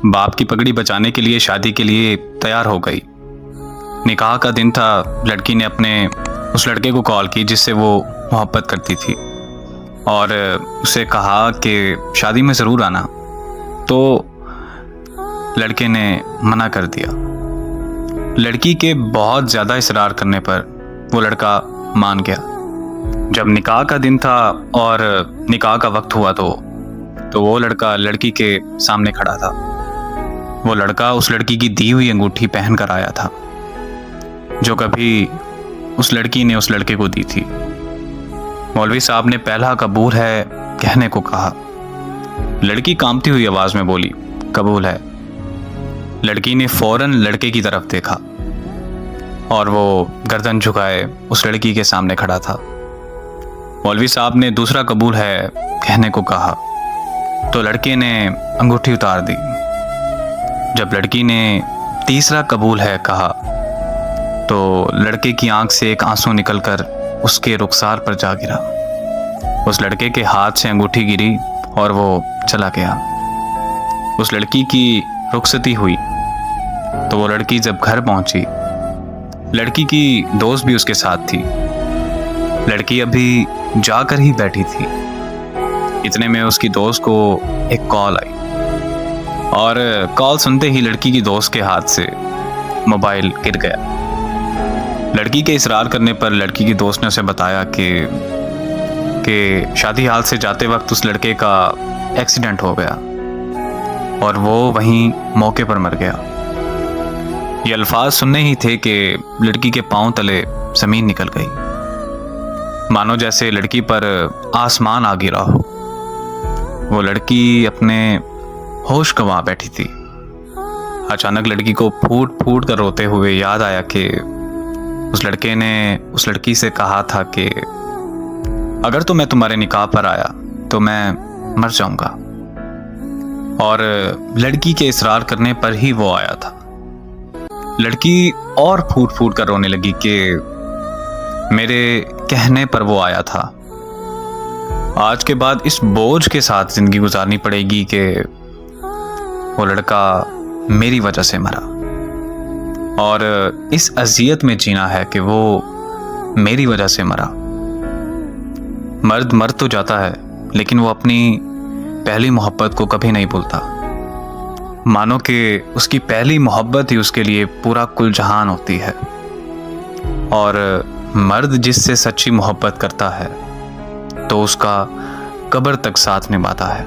बाप की पगड़ी बचाने के लिए शादी के लिए तैयार हो गई। निकाह का दिन था। लड़की ने अपने उस लड़के को कॉल की जिससे वो मोहब्बत करती थी और उसे कहा कि शादी में ज़रूर आना। तो लड़के ने मना कर दिया। लड़की के बहुत ज़्यादा इसरार करने पर वो लड़का मान गया। जब निकाह का दिन था और निकाह का वक्त हुआ तो वो लड़का लड़की के सामने खड़ा था। वो लड़का उस लड़की की दी हुई अंगूठी पहन कर आया था जो कभी उस लड़की ने उस लड़के को दी थी। मौलवी साहब ने पहला कबूल है कहने को कहा। लड़की कांपती हुई आवाज में बोली, कबूल है। लड़की ने फौरन लड़के की तरफ देखा और वो गर्दन झुकाए उस लड़की के सामने खड़ा था। मौलवी साहब ने दूसरा कबूल है कहने को कहा तो लड़के ने अंगूठी उतार दी। जब लड़की ने तीसरा कबूल है कहा तो लड़के की आंख से एक आंसू निकलकर उसके रुखसार पर जा गिरा। उस लड़के के हाथ से अंगूठी गिरी और वो चला गया। उस लड़की की रुखसती हुई तो वो लड़की जब घर पहुंची, लड़की की दोस्त भी उसके साथ थी। लड़की अभी जाकर ही बैठी थी। इतने में उसकी दोस्त को एक कॉल आई और कॉल सुनते ही लड़की की दोस्त के हाथ से मोबाइल गिर गया। लड़की के इसरार करने पर लड़की की दोस्त ने उसे बताया कि शादी हाल से जाते वक्त उस लड़के का एक्सीडेंट हो गया और वो वहीं मौके पर मर गया। ये अल्फाज सुनने ही थे कि लड़की के पांव तले जमीन निकल गई, मानो जैसे लड़की पर आसमान आ गिरा हो। वो लड़की अपने होश गंवा बैठी थी। अचानक लड़की को फूट फूट कर रोते हुए याद आया कि उस लड़के ने उस लड़की से कहा था कि अगर तो मैं तुम्हारे निकाह पर आया तो मैं मर जाऊंगा, और लड़की के इसरार करने पर ही वो आया था। लड़की और फूट फूट कर रोने लगी कि मेरे कहने पर वो आया था। आज के बाद इस बोझ के साथ जिंदगी गुजारनी पड़ेगी कि वो लड़का मेरी वजह से मरा, और इस अजियत में जीना है कि वो मेरी वजह से मरा। मर्द मर तो जाता है लेकिन वो अपनी पहली मोहब्बत को कभी नहीं भूलता। मानो कि उसकी पहली मोहब्बत ही उसके लिए पूरा कुल जहान होती है, और मर्द जिससे सच्ची मोहब्बत करता है तो उसका कब्र तक साथ निभाता है।